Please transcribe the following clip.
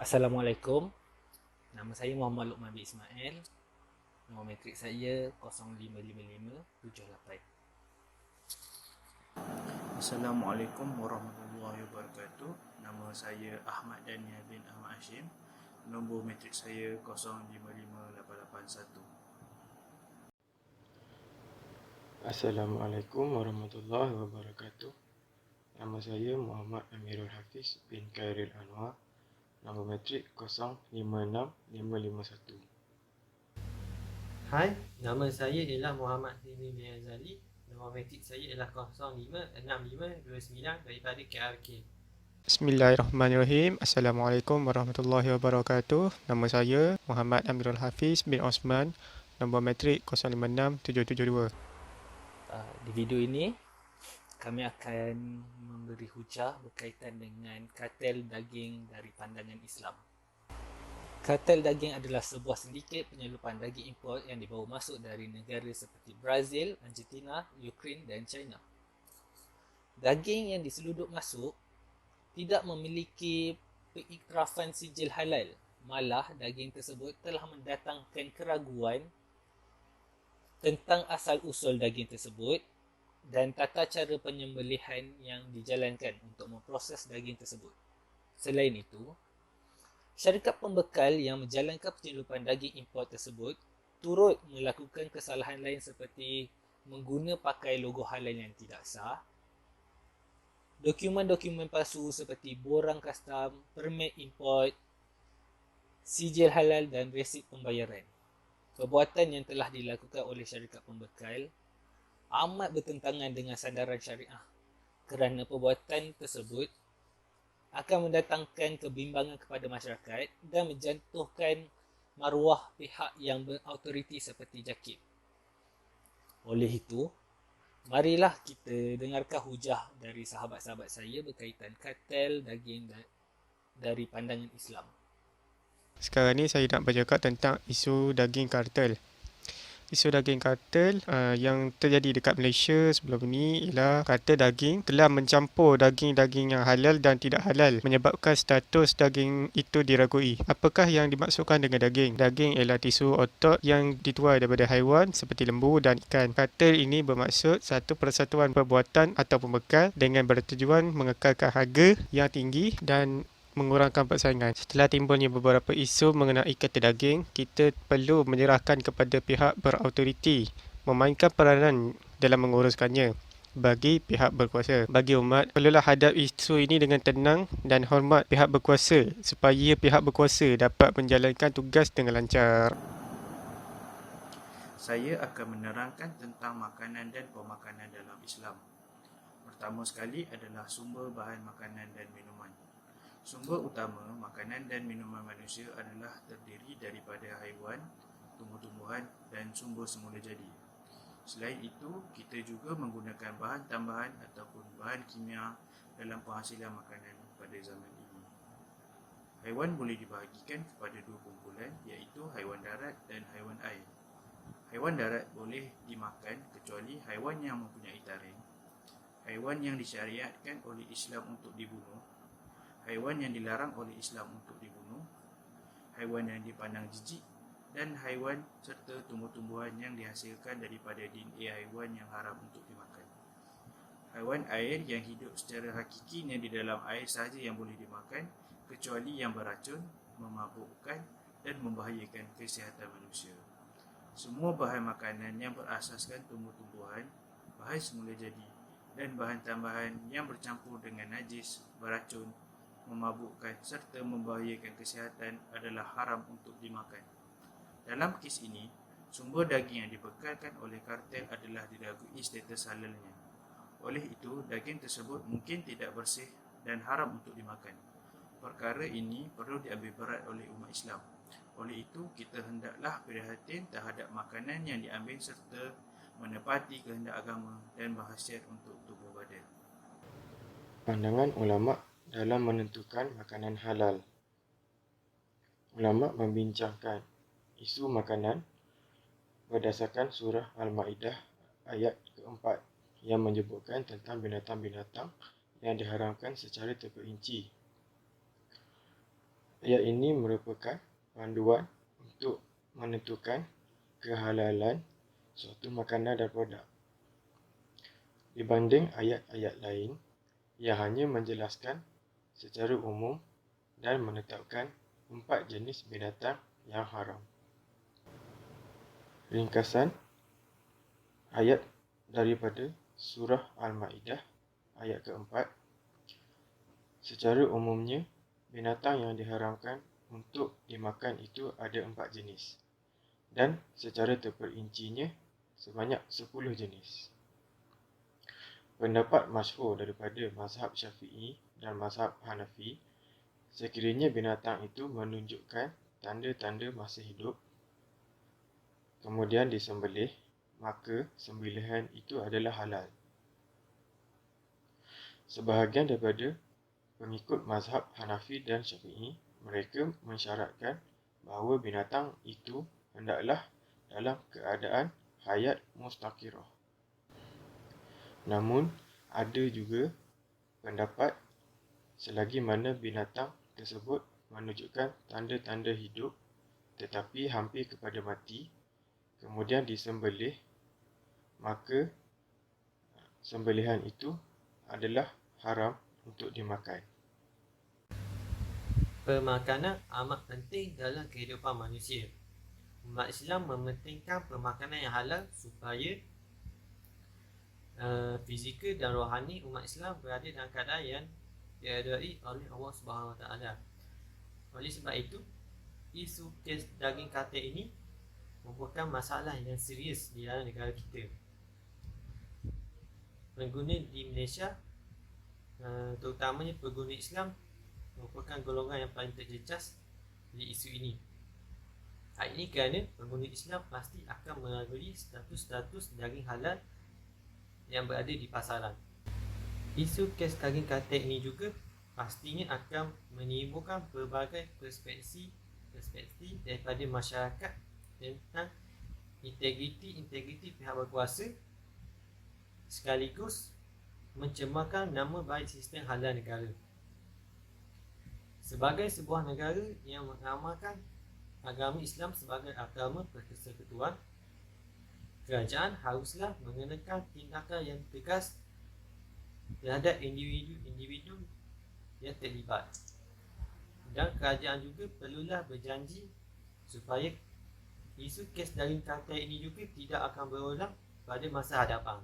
Assalamualaikum. Nama saya Muhammad Luqman bin Ismail. Nombor metrik saya 055578. Assalamualaikum warahmatullahi wabarakatuh. Nama saya Ahmad Daniel bin Ahmad Hashim. Nombor metrik saya 055881. Assalamualaikum warahmatullahi wabarakatuh. Nama saya Muhammad Amirul Hafiz bin Khairil Anwar. Nombor metrik 056551. Hai, nama saya ialah Muhammad Himi bin Azali. Nombor metrik saya ialah 056529 daripada KRK. Bismillahirrahmanirrahim. Assalamualaikum warahmatullahi wabarakatuh. Nama saya Muhammad Amirul Hafiz bin Osman. Nombor metrik 056772. Di video ini kami akan memberi hujah berkaitan dengan kartel daging dari pandangan Islam. Kartel daging adalah sebuah sindiket penyeludupan daging import yang dibawa masuk dari negara seperti Brazil, Argentina, Ukraine dan China. Daging yang diseludup masuk tidak memiliki pengiktirafan sijil halal. Malah daging tersebut telah mendatangkan keraguan tentang asal-usul daging tersebut dan tata cara penyembelihan yang dijalankan untuk memproses daging tersebut. Selain itu, syarikat pembekal yang menjalankan penyeludupan daging import tersebut turut melakukan kesalahan lain seperti mengguna pakai logo halal yang tidak sah, dokumen-dokumen palsu seperti borang custom, permit import, sijil halal dan resit pembayaran. Perbuatan yang telah dilakukan oleh syarikat pembekal amat bertentangan dengan sandaran syariah kerana perbuatan tersebut akan mendatangkan kebimbangan kepada masyarakat dan menjatuhkan maruah pihak yang berautoriti seperti JAKIM. Oleh itu, marilah kita dengarkan hujah dari sahabat-sahabat saya berkaitan kartel daging dari pandangan Islam. Sekarang ni saya nak bercakap tentang isu daging kartel. Isu daging kartel yang terjadi dekat Malaysia sebelum ini ialah kartel daging telah mencampur daging-daging yang halal dan tidak halal, menyebabkan status daging itu diragui. Apakah yang dimaksudkan dengan daging? Daging ialah tisu otot yang dituai daripada haiwan seperti lembu dan ikan. Kartel ini bermaksud satu persatuan perbuatan atau pembekal dengan bertujuan mengekalkan harga yang tinggi dan mengurangkan persaingan. Setelah timbulnya beberapa isu mengenai kartel daging, kita perlu menyerahkan kepada pihak berautoriti memainkan peranan dalam menguruskannya bagi pihak berkuasa. Bagi umat, perlulah hadap isu ini dengan tenang dan hormat pihak berkuasa supaya pihak berkuasa dapat menjalankan tugas dengan lancar. Saya akan menerangkan tentang makanan dan pemakanan dalam Islam. Pertama sekali adalah sumber bahan makanan dan minuman. Sumber utama makanan dan minuman manusia adalah terdiri daripada haiwan, tumbuh-tumbuhan dan sumber semula jadi. Selain itu, kita juga menggunakan bahan tambahan ataupun bahan kimia dalam penghasilan makanan pada zaman ini. Haiwan boleh dibahagikan kepada dua kumpulan, iaitu haiwan darat dan haiwan air. Haiwan darat boleh dimakan kecuali haiwan yang mempunyai taring, haiwan yang disyariatkan oleh Islam untuk dibunuh, haiwan yang dilarang oleh Islam untuk dibunuh, haiwan yang dipandang jijik, dan haiwan serta tumbuh-tumbuhan yang dihasilkan daripada DNA haiwan yang haram untuk dimakan. Haiwan air yang hidup secara hakikinya di dalam air sahaja yang boleh dimakan, kecuali yang beracun, memabukkan dan membahayakan kesihatan manusia. Semua bahan makanan yang berasaskan tumbuh-tumbuhan, bahan semula jadi dan bahan tambahan yang bercampur dengan najis, beracun, memabukkan serta membahayakan kesihatan adalah haram untuk dimakan. Dalam kes ini, sumber daging yang dibekalkan oleh kartel adalah diragui status halalnya. Oleh itu, daging tersebut mungkin tidak bersih dan haram untuk dimakan. Perkara ini perlu diambil berat oleh umat Islam. Oleh itu, kita hendaklah prihatin terhadap makanan yang diambil serta menepati kehendak agama dan berkhasiat untuk tubuh badan. Pandangan ulama' dalam menentukan makanan halal. Ulama' membincangkan isu makanan berdasarkan surah Al-Ma'idah ayat keempat yang menyebutkan tentang binatang-binatang yang diharamkan secara terperinci. Ayat ini merupakan panduan untuk menentukan kehalalan suatu makanan dan produk. Dibanding ayat-ayat lain yang hanya menjelaskan secara umum dan menetapkan 4 jenis binatang yang haram. Ringkasan ayat daripada Surah Al-Ma'idah ayat keempat. Secara umumnya, binatang yang diharamkan untuk dimakan itu ada 4 jenis dan secara terperincinya sebanyak 10 jenis. Pendapat masyhur daripada mazhab Syafi'i dan mazhab Hanafi, sekiranya binatang itu menunjukkan tanda-tanda masih hidup, kemudian disembelih, maka sembelihan itu adalah halal. Sebahagian daripada pengikut mazhab Hanafi dan Syafi'i, mereka mensyaratkan bahawa binatang itu hendaklah dalam keadaan hayat mustaqirah. Namun, ada juga pendapat selagi mana binatang tersebut menunjukkan tanda-tanda hidup tetapi hampir kepada mati, kemudian disembelih, maka sembelihan itu adalah haram untuk dimakan. Pemakanan amat penting dalam kehidupan manusia. Umat Islam mementingkan pemakanan yang halal supaya fizikal dan rohani umat Islam berada dalam keadaan yang diredai oleh Allah Subhanahu Wa Taala. Oleh sebab itu, isu kes daging katil ini merupakan masalah yang serius di dalam negara kita. Pengguna di Malaysia, terutamanya pengguna Islam, merupakan golongan yang paling terjejas di isu ini. Hal ini kerana pengguna Islam pasti akan melalui status-status daging halal yang berada di pasaran. Isu kes daging katil ini juga pastinya akan menimbulkan pelbagai perspektif daripada masyarakat tentang integriti pihak berkuasa, sekaligus mencemarkan nama baik sistem halal negara. Sebagai sebuah negara yang mengamalkan agama Islam sebagai agama persekutuan, kerajaan haruslah mengenakan tindakan yang tegas terhadap individu yang terlibat. Dan kerajaan juga perlulah berjanji supaya isu kes daging katil ini juga tidak akan berulang pada masa hadapan.